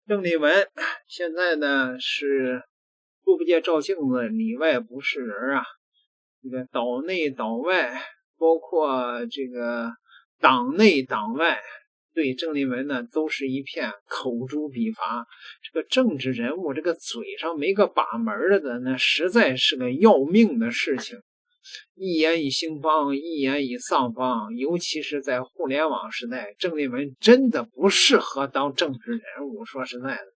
郑丽文现在呢是猪八戒照镜子，里外不是人啊！这个岛内岛外，包括这个党内党外，对郑丽文呢都是一片口诛笔伐。这个政治人物这个嘴上没个把门的，那实在是个要命的事情。一言以兴邦，一言以丧邦，尤其是在互联网时代，郑丽文真的不适合当政治人物。说实在的，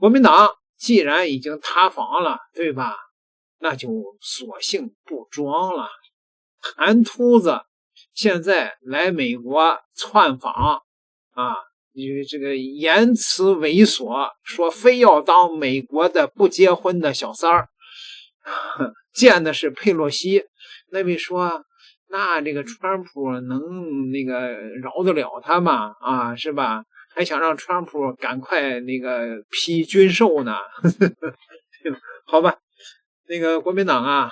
国民党既然已经塌房了，对吧？那就索性不装了。韩秃子现在来美国窜访啊，这个言辞猥琐，说非要当美国的不结婚的小三儿。见的是佩洛西，那位说那这个川普能那个饶得了他吗？啊，是吧？还想让川普赶快那个批军售呢？好吧，那个国民党啊，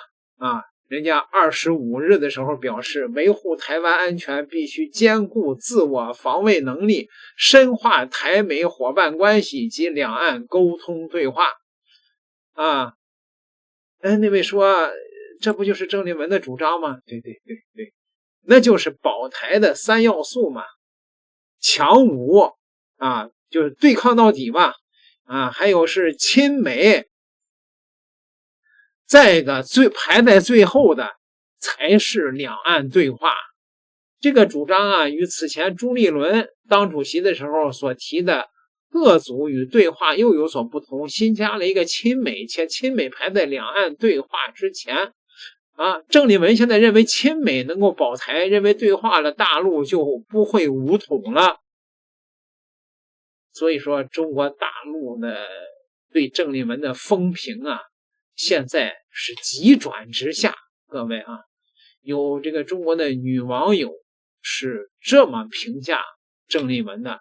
人家25日的时候表示，维护台湾安全必须兼顾自我防卫能力，深化台美伙伴关系及两岸沟通对话。啊，那位说这不就是郑丽文的主张吗？对，那就是保台的3要素嘛，强武啊，就是对抗到底吧，啊，还有是亲美，再一个排在最后的才是两岸对话。这个主张啊，与此前朱立伦当主席的时候所提的各组与对话又有所不同，新加了一个亲美，且亲美排在两岸对话之前。啊，郑丽文现在认为亲美能够保台，认为对话了大陆就不会武统了。所以说中国大陆的对郑丽文的风评啊，现在是急转直下。各位啊，有这个中国的女网友是这么评价郑丽文的：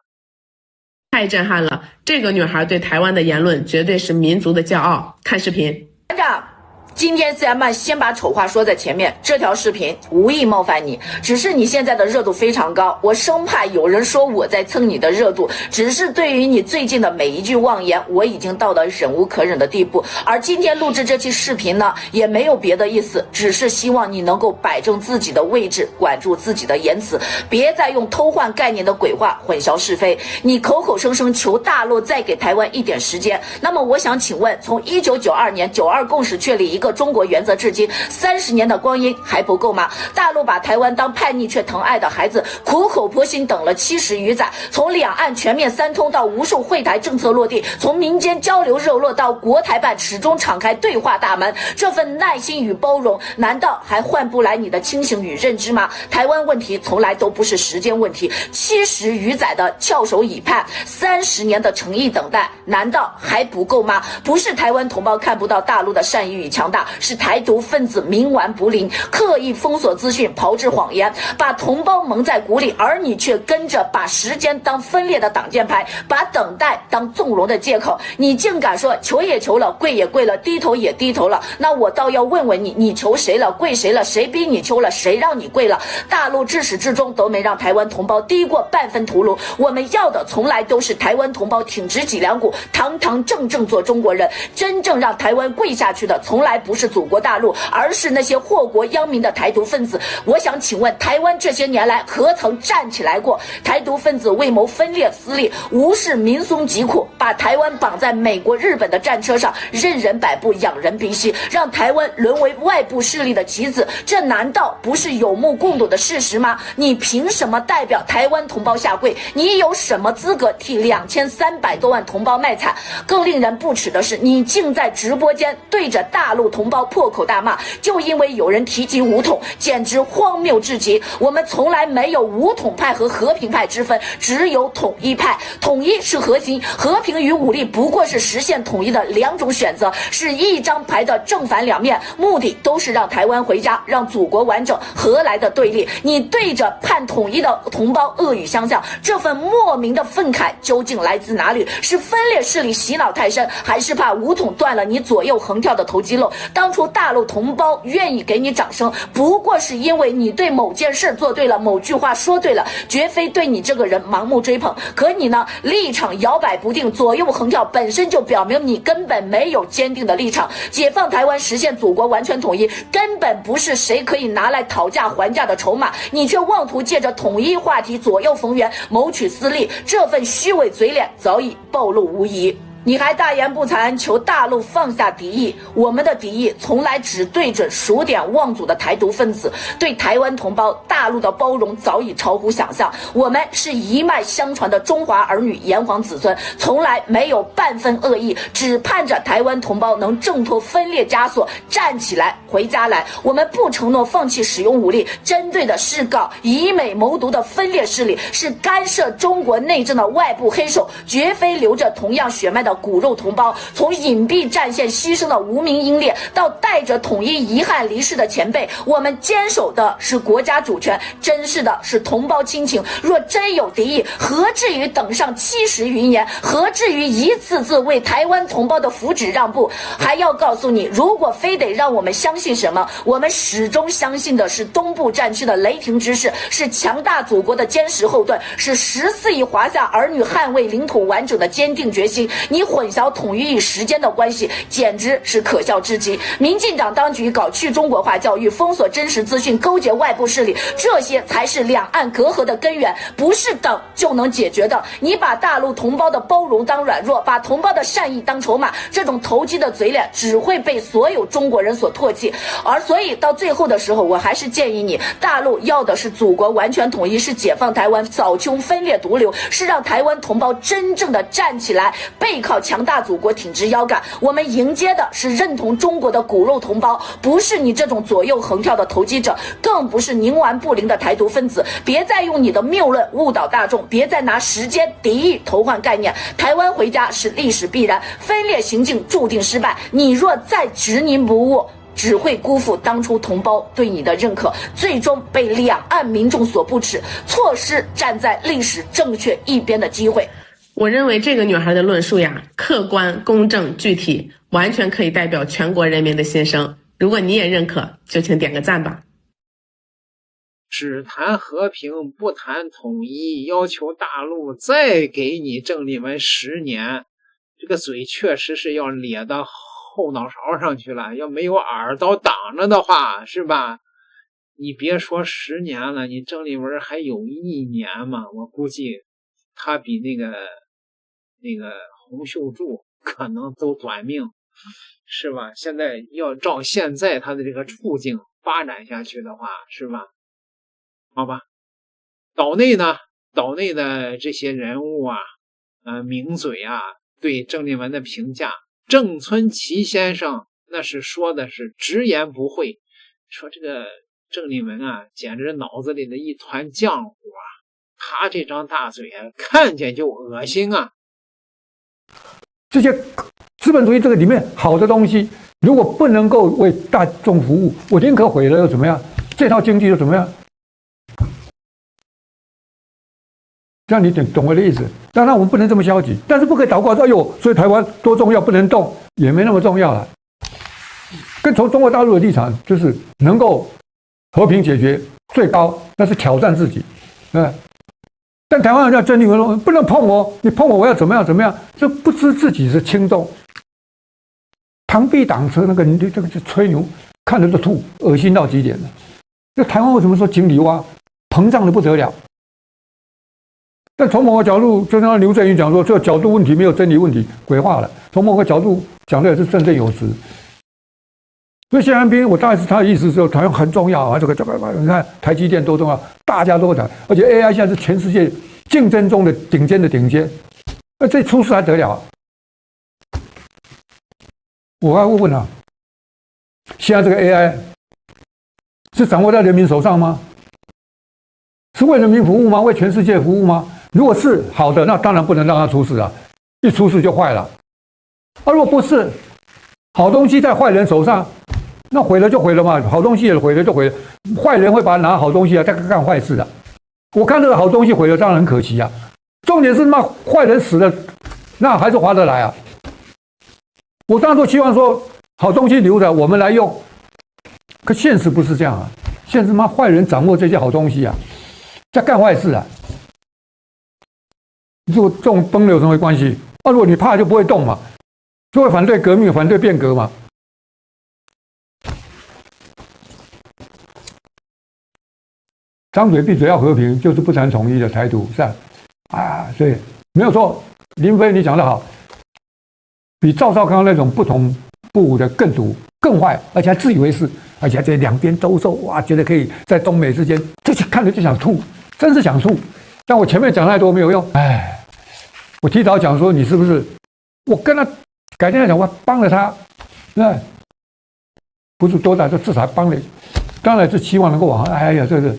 太震撼了，这个女孩对台湾的言论绝对是民族的骄傲。看视频。团长，今天咱们先把丑话说在前面，这条视频无意冒犯你，只是你现在的热度非常高，我生怕有人说我在蹭你的热度，只是对于你最近的每一句妄言，我已经到了忍无可忍的地步。而今天录制这期视频呢，也没有别的意思，只是希望你能够摆正自己的位置，管住自己的言辞，别再用偷换概念的鬼话混淆是非。你口口声声求大陆再给台湾一点时间，那么我想请问，从1992年9·2共识确立一个中国原则至今30年的光阴还不够吗？大陆把台湾当叛逆却疼爱的孩子，苦口婆心等了70余载，从两岸全面3通到无数惠台政策落地，从民间交流热络到国台办始终敞开对话大门，这份耐心与包容，难道还换不来你的清醒与认知吗？台湾问题从来都不是时间问题，70余载的翘首以盼，30年的诚意等待，难道还不够吗？不是台湾同胞看不到大陆的善意与强大，是台独分子冥顽不灵，刻意封锁资讯，炮制谎言，把同胞蒙在鼓里，而你却跟着把时间当分裂的挡箭牌，把等待当纵容的借口。你竟敢说求也求了，跪也跪了，低头也低头了，那我倒要问问你，你求谁了，跪谁了，谁逼你求了，谁让你跪了？大陆至始至终都没让台湾同胞低过半分屠戮，我们要的从来都是台湾同胞挺直脊梁骨，堂堂正正做中国人。真正让台湾跪下去的从来不是祖国大陆，而是那些祸国殃民的台独分子。我想请问，台湾这些年来何曾站起来过？台独分子为谋分裂私利，无视民松疾苦，把台湾绑在美国日本的战车上，任人摆布，仰人鼻息，让台湾沦为外部势力的棋子，这难道不是有目共睹的事实吗？你凭什么代表台湾同胞下跪？你有什么资格替2300多万同胞卖惨？更令人不齿的是，你竟在直播间对着大陆同胞破口大骂，就因为有人提及武统，简直荒谬至极。我们从来没有武统派和和平派之分，只有统一派。统一是核心，和平与武力不过是实现统一的2种选择，是一张牌的正反两面，目的都是让台湾回家，让祖国完整，何来的对立？你对着叛统一的同胞恶语相向，这份莫名的愤慨究竟来自哪里？是分裂势力洗脑太深，还是怕武统断了你左右横跳的头肌肉？当初大陆同胞愿意给你掌声，不过是因为你对某件事做对了，某句话说对了，绝非对你这个人盲目追捧。可你呢，立场摇摆不定，左右横跳，本身就表明你根本没有坚定的立场。解放台湾，实现祖国完全统一，根本不是谁可以拿来讨价还价的筹码，你却妄图借着统一话题左右逢源，谋取私利，这份虚伪嘴脸早已暴露无遗。你还大言不惭求大陆放下敌意，我们的敌意从来只对准数典忘祖的台独分子，对台湾同胞大陆的包容早已超乎想象。我们是一脉相传的中华儿女炎黄子孙，从来没有半分恶意，只盼着台湾同胞能挣脱分裂枷锁，站起来回家来。我们不承诺放弃使用武力，针对的是搞以美谋独的分裂势力，是干涉中国内政的外部黑手，绝非留着同样血脉的骨肉同胞。从隐蔽战线牺牲的无名英烈，到带着统一遗憾离世的前辈，我们坚守的是国家主权，珍视的是同胞亲情。若真有敌意，何至于等上70余年？何至于一次次为台湾同胞的福祉让步？还要告诉你，如果非得让我们相信什么，我们始终相信的是东部战区的雷霆之势，是强大祖国的坚实后盾，是14亿华夏儿女捍卫领土完整的坚定决心。你混淆统一与时间的关系，简直是可笑至极。民进党当局搞去中国化教育，封锁真实资讯，勾结外部势力，这些才是两岸隔阂的根源，不是等就能解决的。你把大陆同胞的包容当软弱，把同胞的善意当筹码，这种投机的嘴脸只会被所有中国人所唾弃。所以到最后的时候，我还是建议你，大陆要的是祖国完全统一，是解放台湾，扫清分裂毒瘤，是让台湾同胞真正的站起来，背靠强大祖国，挺直腰杆。我们迎接的是认同中国的骨肉同胞，不是你这种左右横跳的投机者，更不是冥顽不灵的台独分子。别再用你的谬论误导大众，别再拿时间敌意偷换概念。台湾回家是历史必然，分裂行径注定失败。你若再执迷不悟，只会辜负当初同胞对你的认可，最终被两岸民众所不齿，错失站在历史正确一边的机会。我认为这个女孩的论述呀，客观、公正、具体，完全可以代表全国人民的心声。如果你也认可，就请点个赞吧。只谈和平，不谈统一，要求大陆再给你郑丽文10年，这个嘴确实是要咧到后脑勺上去了。要没有耳刀挡着的话，是吧？你别说10年了，你郑丽文还有1年嘛？我估计他比那个洪秀柱可能都短命，是吧？现在要照现在他的这个处境发展下去的话，是吧？好吧，岛内的这些人物啊，名嘴啊，对郑丽文的评价，郑村奇先生那是说的是直言不讳，说这个郑丽文啊，简直脑子里的一团浆糊啊，他这张大嘴啊，看见就恶心啊。这些资本主义这个里面好的东西，如果不能够为大众服务，我宁可毁了又怎么样？这套经济又怎么样？这样你懂我的意思？当然我们不能这么消极，但是不可以倒挂说，哎呦，所以台湾多重要，不能动，也没那么重要了。跟从中国大陆的立场，就是能够和平解决最高，那是挑战自己，但台湾人要郑丽文说不能碰我，你碰我，我要怎么样怎么样，这不知自己是轻重。螳臂挡车，这个吹牛，看着都吐，恶心到极点了。这台湾为什么说井底蛙膨胀的不得了？但从某个角度，就像刘振宇讲说，这个角度问题没有真理问题，鬼话了。从某个角度讲的也是振振有词。所以谢安斌，我大概是他的意思是，台湾很重要啊，这个你看台积电多重要，大家都会谈，而且 AI 现在是全世界竞争中的顶尖的顶尖，那这出事还得了？我要问啊，现在这个 AI 是掌握在人民手上吗？是为人民服务吗？为全世界服务吗？如果是好的，那当然不能让它出事啊，一出事就坏了。如果不是，好东西在坏人手上，那毁了就毁了嘛，好东西也毁了就毁了，坏人会把它拿好东西再干坏事的。我看这个好东西毁了，当然很可惜啊。重点是那坏人死了，那还是划得来啊。我当然都希望说，好东西留着我们来用。可现实不是这样啊，现实妈坏人掌握这些好东西啊，在干坏事啊。如果这种崩了有什么关系？啊，如果你怕就不会动嘛，就会反对革命、反对变革嘛。张嘴闭嘴要和平，就是不谈统一的台独，是吧？啊，对，没有错。林飞，你讲得好，比赵少康那种不同不武的更毒、更坏，而且还自以为是，而且这两边兜售，哇，觉得可以在中美之间，这看着就想吐，真是想吐。但我前面讲太多没有用，哎，我提早讲说你是不是？我跟他改天来讲，我帮了他，那不是多大，就至少帮了。当然是期望能够往，哎呀，这是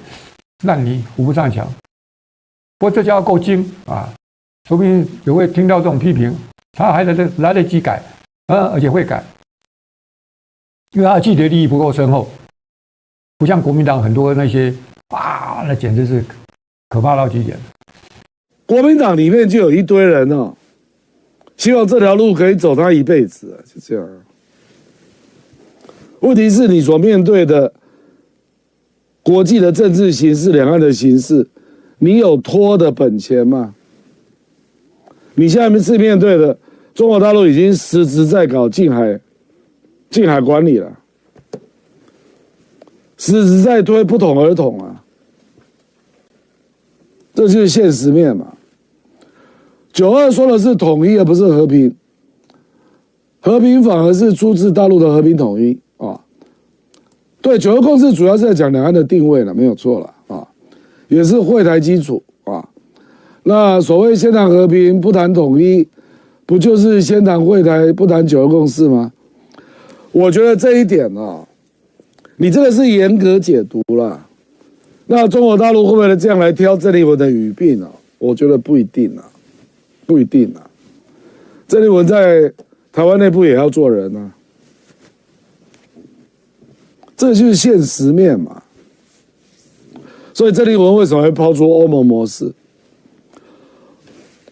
烂泥扶不上墙。不过这家伙够精啊，说不定也会听到这种批评，他还来得及改，而且会改，因为他的既得利益不够深厚，不像国民党很多那些啊，那简直是可怕到极点。国民党里面就有一堆人哦，希望这条路可以走他一辈子，就这样。问题是你所面对的国际的政治形势、两岸的形势，你有拖的本钱吗？你现在是面对的中国大陆已经实质在搞近海管理了，实质在推不统而统啊，这就是现实面嘛。9·2说的是统一而不是和平，和平反而是出自大陆的和平统一啊。对，9·2共识主要是在讲两岸的定位了，没有错了啊，也是会台基础啊。那所谓先谈和平不谈统一，不就是先谈会台不谈9·2共识吗？我觉得这一点啊，你这个是严格解读了。那中国大陆会不会这样来挑郑丽文的语病啊？我觉得不一定啊，不一定啊。郑丽文在台湾内部也要做人啊，这就是现实面嘛。所以郑丽文为什么会抛出欧盟模式？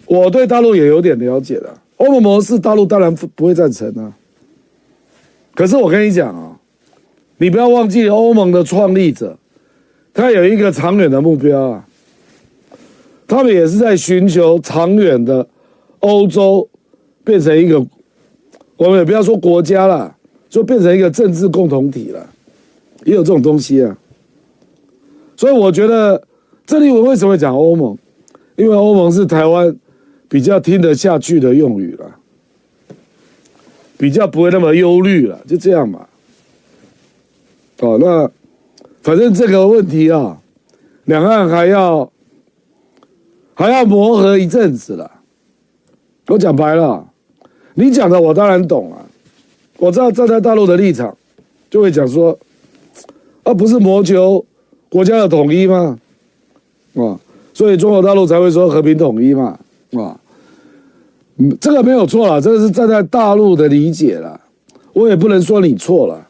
我对大陆也有点了解的，欧盟模式大陆当然不会赞成啊。可是我跟你讲啊，你不要忘记欧盟的创立者，他有一个长远的目标啊，他们也是在寻求长远的欧洲变成一个，我们也不要说国家啦，就变成一个政治共同体了，也有这种东西啊。所以我觉得郑丽文为什么会讲欧盟？因为欧盟是台湾比较听得下去的用语了，比较不会那么忧虑了，就这样嘛。哦，那反正这个问题啊，两岸还要磨合一阵子了。我讲白了，你讲的我当然懂啊，我知道站在大陆的立场，就会讲说，不是谋求国家的统一吗？所以中国大陆才会说和平统一嘛，这个没有错了，这个是站在大陆的理解了，我也不能说你错了，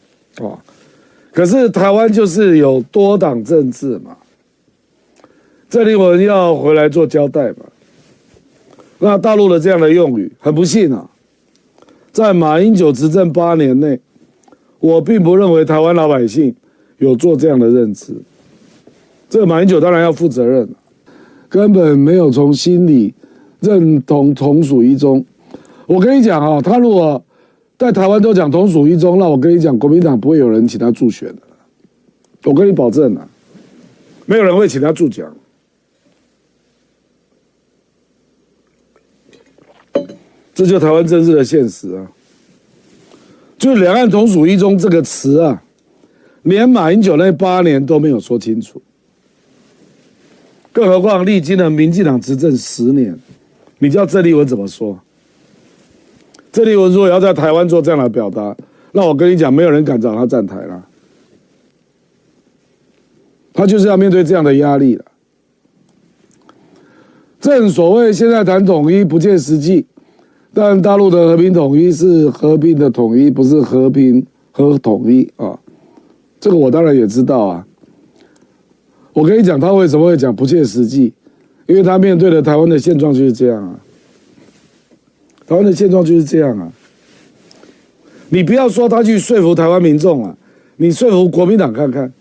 可是台湾就是有多党政治嘛，郑丽文要回来做交代嘛。那大陆的这样的用语，很不幸啊，在马英九执政8年内，我并不认为台湾老百姓有做这样的认知。这个马英九当然要负责任，根本没有从心里认同同属一中。我跟你讲啊，他如果在台湾都讲同属一中，那我跟你讲，国民党不会有人请他助选的，我跟你保证啊，没有人会请他助讲。这就是台湾政治的现实啊，就是两岸同属一中这个词啊，连马英九那8年都没有说清楚，更何况历经了民进党执政10年，你叫郑丽文怎么说？郑丽文如果要在台湾做这样的表达，那我跟你讲，没有人敢找他站台了，他就是要面对这样的压力了。正所谓现在谈统一不切实际，但大陆的和平统一是和平的统一，不是和平和统一啊。这个我当然也知道啊。我跟你讲，他为什么会讲不切实际？因为他面对的台湾的现状就是这样啊。台湾的现状就是这样啊。你不要说他去说服台湾民众啊，你说服国民党看看。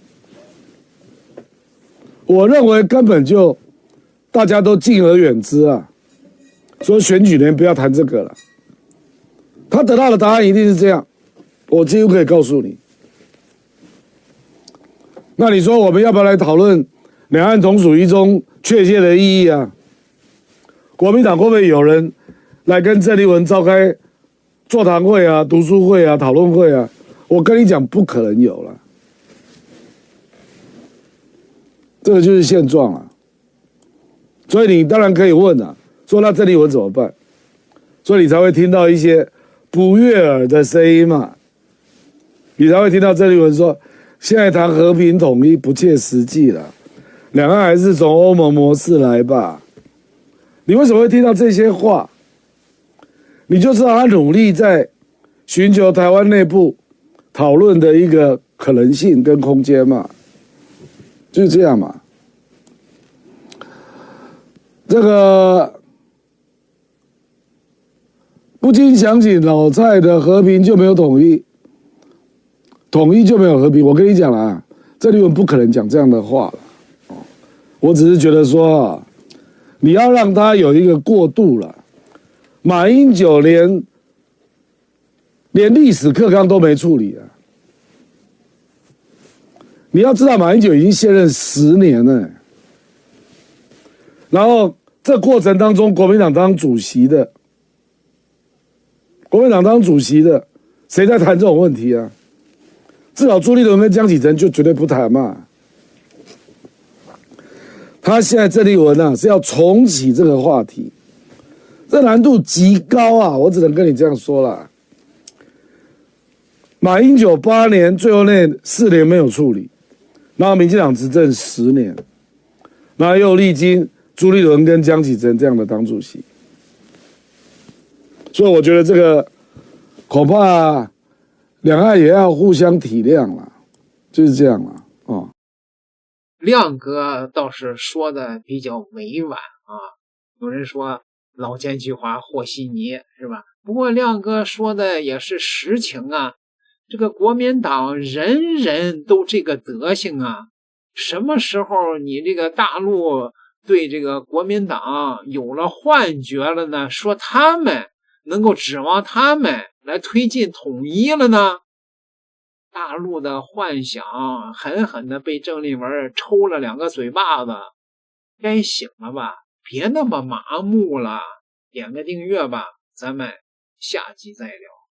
我认为根本就大家都敬而远之啊，说选举年不要谈这个了。他得到的答案一定是这样，我几乎可以告诉你。那你说我们要不要来讨论两岸同属一中确切的意义啊？国民党会不会有人来跟郑丽文召开座谈会啊、读书会啊、讨论会啊？我跟你讲，不可能有了，这个就是现状啊。所以你当然可以问啊，说那郑丽文怎么办？所以你才会听到一些不悦耳的声音嘛，你才会听到郑丽文说，现在谈和平统一不切实际了，两岸还是从欧盟模式来吧。你为什么会听到这些话？你就知道他努力在寻求台湾内部讨论的一个可能性跟空间嘛，就是这样嘛。这个不禁想起老蔡的和平就没有统一，统一就没有和平。我跟你讲了啊，郑丽文不可能讲这样的话了。我只是觉得说啊，你要让他有一个过渡了。马英九连历史课纲都没处理啊！你要知道，马英九已经卸任10年了，然后这过程当中，国民党当主席的，谁在谈这种问题啊？至少朱立伦跟江启臣就绝对不谈嘛。他现在郑丽文啊是要重启这个话题，这难度极高啊！我只能跟你这样说啦。马英九8年，最后那4年没有处理，然后民进党执政10年，然后又历经朱立伦跟江启臣这样的党主席，所以我觉得这个恐怕两岸也要互相体谅啦，就是这样啦。哦，亮哥倒是说的比较委婉啊，有人说老奸巨猾和稀泥是吧？不过亮哥说的也是实情啊，这个国民党人人都这个德行啊，什么时候你这个大陆对这个国民党有了幻觉了呢？说他们能够指望他们来推进统一了呢？大陆的幻想狠狠的被郑丽文抽了2个嘴巴子，该醒了吧，别那么麻木了，点个订阅吧，咱们下集再聊。